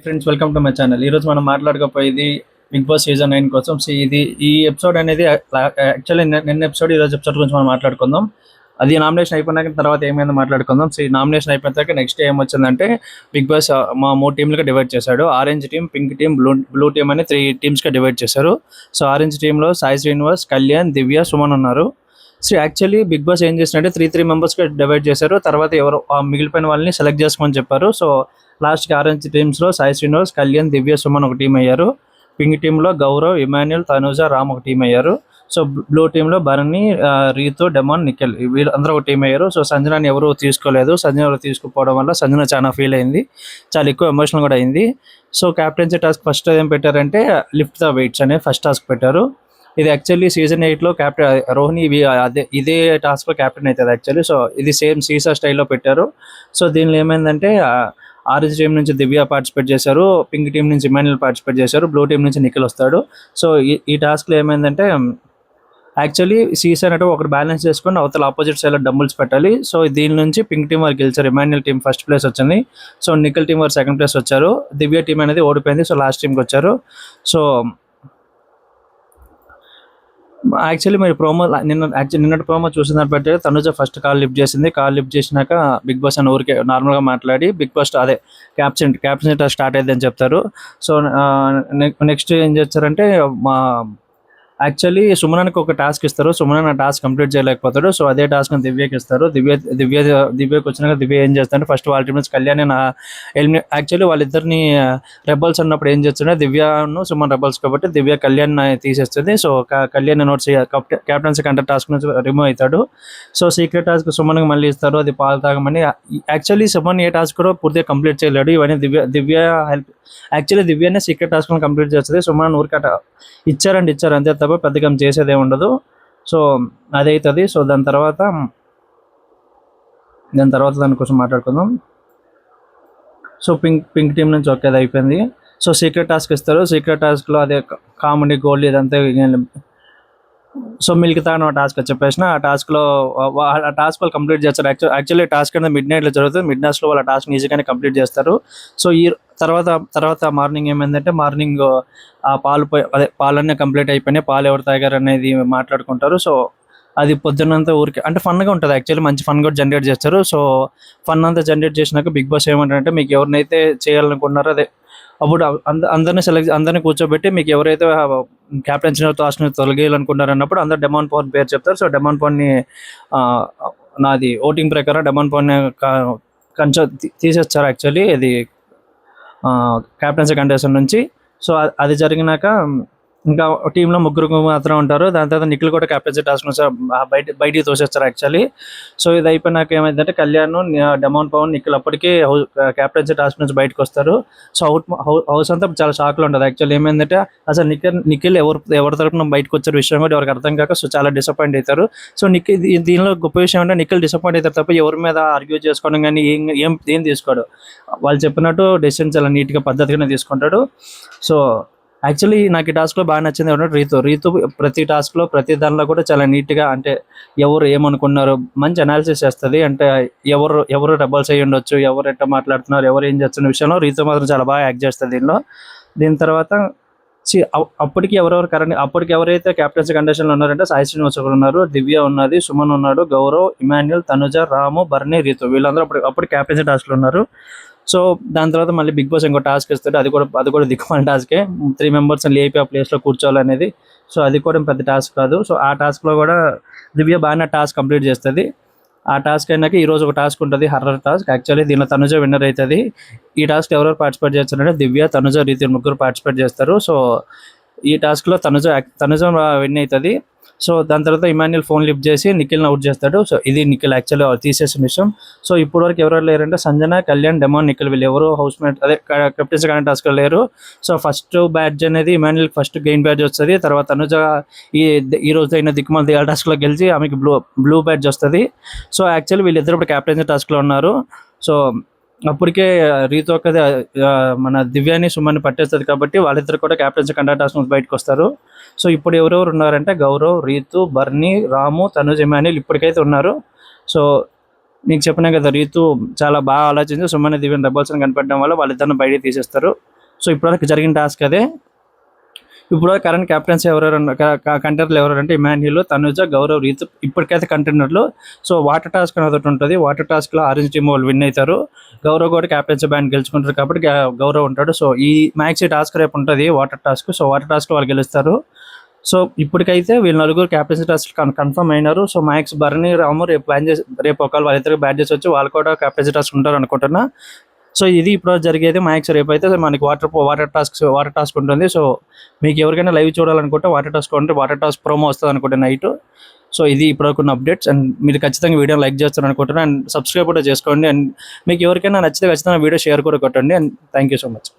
Friends, welcome to my channel. ఈరోజు మనం మాట్లాడకపోయేది big boss season 9 కోసం. సో ఈ ఎపిసోడ్ అనేది యాక్చువల్లీ నిన్న ఎపిసోడ్, ఈరోజు ఎపిసోడ్ గురించి మనం మాట్లాడుకుందాం. అది నామినేషన్ అయిపోయినాక తర్వాత ఏమైందో మాట్లాడుకుందాం. సో ఈ నామినేషన్ అయిపోయిన తర్వాత నెక్స్ట్ ఏం వచ్చిందంటే బిగ్ బాస్ మా 3 టీంలుగా డివైడ్ చేశాడు. Orange team, pink team, blue team అని 3 టీమ్స్గా డివైడ్ చేశారు. సో ఆరెంజ్ టీంలో సాయి శ్రీనివాస్, కళ్యాణ్, దివ్య, సుమన్ ఉన్నారు. సో యాక్చువల్లీ బిగ్ బాస్ ఏం చేసినట్టే 3 మెంబర్స్గా డివైడ్ చేశారు. తర్వాత ఎవరు మిగిలిపోయిన వాళ్ళని సెలెక్ట్ చేసుకోమని చెప్పారు. సో లాస్ట్కి ఆరెంజ్ టీమ్స్లో సాయి శ్రీనివాస్, కళ్యాణ్, దివ్య, సుమన్ ఒక టీం అయ్యారు. పింక్ టీంలో గౌరవ్, ఇమాన్యుల్, తనుజ, రామ్ ఒక టీం అయ్యారు. సో బ్లూ టీంలో భరణి, రీతు, డెమాన్, నిఖిల్ వీళ్ళందరూ ఒక టీం అయ్యారు. సో సంజనాని ఎవరు తీసుకోలేదు. సంజన ఎవరు తీసుకుపోవడం వల్ల సంజన చాలా ఫీల్ అయింది, చాలా ఎక్కువ ఎమోషనల్ కూడా అయింది. సో క్యాప్టెన్సీ టాస్క్ ఫస్ట్ ఏం పెట్టారంటే లిఫ్ట్ ద వెయిట్స్ అనే ఫస్ట్ టాస్క్ పెట్టారు. ఇది యాక్చువల్లీ సీజన్ 8లో క్యాప్టెన్ రోహిణి ఇదే టాస్క్లో క్యాప్టెన్ అవుతుంది యాక్చువల్లీ. సో ఇది సేమ్ సీసా స్టైల్లో పెట్టారు. సో దీనిలో ఏమైందంటే ఆరెంజ్ టీం నుంచి దివ్య పార్టిసిపేట్ చేశారు, పింక్ టీం నుంచి ఇమాన్యుల్ పార్టిసిపేట్ చేశారు, బ్లూ టీం నుంచి నిఖిల్ వస్తాడు. సో ఈ టాస్క్లో ఏమైందంటే యాక్చువల్లీ సీజన్ అంటే ఒకటి బ్యాలెన్స్ చేసుకొని అవతల ఆపోజిట్ సైడ్లో డంబుల్స్ పెట్టాలి. సో దీని నుంచి పింక్ టీం వారు గెలిచారు, ఇమాన్యుల్ టీం ఫస్ట్ ప్లేస్ వచ్చింది. సో నిఖిల్ టీం వారు సెకండ్ ప్లేస్ వచ్చారు, దివ్య టీం అనేది ఓడిపోయింది. సో లాస్ట్ టీంకి వచ్చారు. సో యాక్చువల్లీ మీరు నిన్నటి ప్రోమో చూసిన దాన్ని బట్టి తనుజ ఫస్ట్ కాల్ లిఫ్ట్ చేసింది. కాల్ లిఫ్ట్ చేసినాక బిగ్ బాస్ అని ఊరికే నార్మల్గా మాట్లాడి బిగ్ బాస్ అదే క్యాప్టెన్ స్టార్ట్ అయ్యింది అని చెప్తారు. సో నెక్స్ట్ ఏం చేస్తారంటే యాక్చువల్లీ సుమనానికి ఒక టాస్క్ ఇస్తారు. సుమన్ ఆ టాస్క్ కంప్లీట్ చేయలేకపోతాడు. సో అదే టాస్క్ దివ్యకి ఇస్తారు. దివ్యకి వచ్చినాక దివ్య ఏం చేస్తారంటే ఫస్ట్ వాళ్ళ టీం నుంచి కళ్యాణ్ యాక్చువల్లీ వాళ్ళిద్దరిని రెబల్స్ అన్నప్పుడు ఏం చేస్తుంటే దివ్యను సుమన్ రెబల్స్ కాబట్టి దివ్య కళ్యాణ్ తీసేస్తుంది. So Kalyan notes captaincy contender task నుంచి రిమూవ్ అవుతాడు. సో సీక్రెట్ టాస్క్ సుమన్కి మళ్ళీ ఇస్తారు, అది పాలు తాగమని. యాక్చువల్లీ సుమన్ ఏ టాస్క్ కూడా పూర్తిగా కంప్లీట్ చేయలేడు. ఇవన్నీ దివ్య హెల్ప్. యాక్చువల్లీ దివ్యనే సీక్రెట్ టాస్క్ కంప్లీట్ చేస్తుంది. సుమన్ ఊరికట ఇచ్చారు అంతే తప్ప పెద్దగా చేసేది ఏమి ఉండదు. సో అది అవుతుంది. సో దాని తర్వాత దానికోసం మాట్లాడుకుందాం. సో పింక్ టీం నుంచి ఒకేది అయిపోయింది. సో సీక్రెట్ టాస్క్ ఇస్తారు. సీక్రెట్ టాస్క్లో అదే కామెడీ గోల్డ్ ఇదంతా. సో మిల్క్ తాగడం టాస్క్ చెప్పేసిన ఆ టాస్క్ వాళ్ళు కంప్లీట్ చేస్తారు. యాక్చువల్లీ టాస్క్ అనేది మిడ్ నైట్లో జరుగుతుంది. మిడ్ నైట్స్లో వాళ్ళ టాస్క్ ఈజీగానే కంప్లీట్ చేస్తారు. సో ఈ తర్వాత మార్నింగ్ ఏమైందంటే మార్నింగ్ ఆ పాలన్నీ కంప్లీట్ అయిపోయినాయి, పాలు ఎవరు తాగారు అనేది మాట్లాడుకుంటారు. సో అది పొద్దున్నంతా ఊరికి అంటే ఫన్గా ఉంటుంది. యాక్చువల్లీ మంచి ఫన్ కూడా జనరేట్ చేస్తారు. సో ఫన్ అంతా జనరేట్ చేసినాక బిగ్ బాస్ ఏమంటారంటే మీకు ఎవరినైతే చేయాలనుకున్నారో అదే అప్పుడు అందరినీ కూర్చోబెట్టి మీకు ఎవరైతే క్యాప్టెన్సీ టాస్క్ని తొలగేయాలనుకుంటారు అన్నప్పుడు అందరు డెమాన్ పవన్ పేరు చెప్తారు. సో డెమాన్ పవన్ని నాది ఓటింగ్ ప్రకారం డెమాన్ పవన్ని కొంచెం తీసేస్తారు యాక్చువల్లీ ఇది క్యాప్టెన్సీ కంటెస్టెంట్ నుంచి. సో అది జరిగినాక ఇంకా టీంలో ముగ్గురు మాత్రం ఉంటారు. దాని తర్వాత నిఖిల్ కూడా క్యాప్టెన్సీ టాస్క్ నుంచి బయటికి తోసేస్తారు యాక్చువల్లీ. సో ఇది అయిపోయినాక ఏమైందంటే కళ్యాణ్, డెమాన్ పవన్, నిఖిల్ అప్పటికే క్యాప్టెన్సీ టాస్క్ నుంచి బయటకు వస్తారు. సో హౌస్ అంతా చాలా షాక్లో ఉంటుంది. యాక్చువల్లీ ఏమైందంటే అసలు నిఖిల్ ఎవరి తరపున బయటకు వచ్చే విషయం కూడా ఎవరికి అర్థం కాక సో చాలా డిసప్పాయింట్ అవుతారు. సో దీనిలో గొప్ప విషయం అంటే నిఖిల్ డిసప్పాయింట్ అవుతారు తప్ప ఎవరి మీద ఆర్గ్యూ చేసుకోవడం కానీ ఏం తీసుకోడు. వాళ్ళు చెప్పినట్టు డెసిషన్ చాలా నీట్గా పద్ధతిగానే తీసుకుంటాడు. సో యాక్చువల్లీ నాకు ఈ టాస్క్లో బాగా నచ్చింది ఎవరంటే రీతు ప్రతి టాస్క్లో ప్రతి దానిలో కూడా చాలా నీట్గా అంటే ఎవరు ఏమనుకున్నారు మంచి అనాలిసిస్ చేస్తుంది. అంటే ఎవరు రెబల్స్ అయ్యి ఉండొచ్చు, ఎవరు ఎట్లా మాట్లాడుతున్నారు, ఎవరు ఏం చేస్తున్న విషయంలో రీతు మాత్రం చాలా బాగా యాక్ట్ చేస్తుంది దీని తర్వాత అప్పటికి ఎవరైతే క్యాప్టెన్సీ కండిషన్లో ఉన్నారంటే సాయి శ్రీనివాస్ ఉన్నారు, దివ్య ఉన్నది, సుమన్ ఉన్నాడు, గౌరవ్, ఇమాన్యుల్, తనుజ, రాము, భరణి, రీతు వీళ్ళందరూ అప్పుడు క్యాప్టెన్సీ టాస్క్లో ఉన్నారు. సో దాని తర్వాత మళ్ళీ బిగ్ బాస్ ఇంకో టాస్క్ ఇస్తాడు. అది కూడా దిక్కుమాల టాస్కే. 3 మెంబర్స్ లేపి ఆ ప్లేస్లో కూర్చోవాలనేది. సో అది కూడా పెద్ద టాస్క్ కాదు. సో ఆ టాస్క్లో కూడా దివ్య బాగానే టాస్క్ కంప్లీట్ చేస్తుంది. ఆ టాస్క్ అయినాక ఈరోజు ఒక టాస్క్ ఉంటుంది, హర్రర్ టాస్క్. యాక్చువల్లీ దీనిలో తనుజ విన్నర్ అవుతుంది. ఈ టాస్క్ ఎవరెవరు పార్టిసిపేట్ చేస్తారంటే దివ్య, తనుజ, రీతి ముగ్గురు పార్టిసిపేట్ చేస్తారు. సో ఈ టాస్క్లో తనుజ విన్ అవుతుంది. సో దాని తర్వాత ఇమాన్యుల్ ఫోన్ లిఫ్ట్ చేసి నిఖిల్ని అవుట్ చేస్తాడు. సో ఇది నిఖిల్ యాక్చువల్లీ తీసేసిన విషయం. సో ఇప్పుడు వరకు ఎవరెవరు లేరంటే సంజన, కళ్యాణ్, డెమాన్, నిఖిల్ వీళ్ళు ఎవరు హౌస్ మేట్ అదే కెప్టెన్సీ కానీ టాస్క్లో లేరు. సో ఫస్ట్ బ్యాడ్జ్ అనేది ఇమాన్యుల్ ఫస్ట్ గెయిన్ బ్యాడ్జ్ వస్తుంది. తర్వాత తనుజ ఈ రోజు అయిన దిక్కుమాల దియాల టాస్క్లో గెలిచి ఆమెకి బ్లూ బ్యాడ్జ్ వస్తుంది. సో యాక్చువల్లీ వీళ్ళిద్దరు ఇప్పుడు క్యాప్టెన్సీ టాస్క్లో ఉన్నారు. సో అప్పటికే రీతు ఒక్కదే మన దివ్యాని సుమన్ని పట్టేస్తుంది కాబట్టి వాళ్ళిద్దరు కూడా క్యాప్టెన్సీ కండక్ట్ టాస్క్ నుంచి బయటకు వస్తారు. సో ఇప్పుడు ఎవరెవరు ఉన్నారంటే గౌరవ్, రీతు, బర్నీ, రాము, తనుజ్, ఇమాన్యుల్ ఇప్పటికైతే ఉన్నారు. సో నీకు చెప్పినా కదా రీతు చాలా బాగా ఆలోచించి సుమన్ని దివ్యని రెబల్స్ని కనిపెట్టడం వల్ల వాళ్ళిద్దరిని బయటికి తీసేస్తారు. సో ఇప్పటివరకు జరిగిన టాస్క్ అదే. ఇప్పుడు కరెంట్ కెప్టెన్స్ కంటెంటర్లు ఎవరంటే ఇమాన్యుల్, తనుజ, గౌరవ్, రీతు ఇప్పటికైతే కంటెంటర్లు. సో వాటర్ టాస్క్ అనేది ఒకటి ఉంటుంది. వాటర్ టాస్క్లో ఆరెంజ్ టీమ్ వాళ్ళు విన్ అవుతారు. గౌరవ్ కూడా క్యాప్టెన్సీ బ్యాండ్ గెలుచుకుంటారు కాబట్టి గౌరవ్ ఉంటాడు. సో ఈ మ్యాక్స్ ఈ టాస్క్ రేపు ఉంటుంది water task. So water task వాళ్ళు గెలుస్తారు. సో ఇప్పటికైతే వీళ్ళు నలుగురు క్యాప్టెన్సీ టాస్క్ కన్ఫర్మ్ అయినారు. సో మ్యాక్స్, భరణి, రాము రేపు ఒకవేళ వాళ్ళిద్దరికి బ్యాట్ చేసి వచ్చి వాళ్ళు కూడా క్యాప్టెన్సీ టాస్క్ ఉంటారు అనుకుంటున్నా. సో ఇది ఇప్పుడు జరిగేది మ్యాక్స్. రేపు అయితే మనకి వాటర్ టాస్క్ ఉంటుంది. సో మీకు ఎవరికైనా లైవ్ చూడాలనుకుంటే వాటర్ టాస్క్ ప్రోమో వస్తుంది అనుకుంటే నైట్. సో ఇది ఇప్పటివరకు అప్డేట్స్. అండ్ మీరు ఖచ్చితంగా వీడియో లైక్ చేస్తారు అనుకుంటున్నాను. అండ్ సబ్స్క్రైబ్ కూడా చేసుకోండి. అండ్ మీకు ఎవరికైనా నచ్చితే ఖచ్చితంగా వీడియో షేర్ కూడా కొట్టండి. And thank you so much.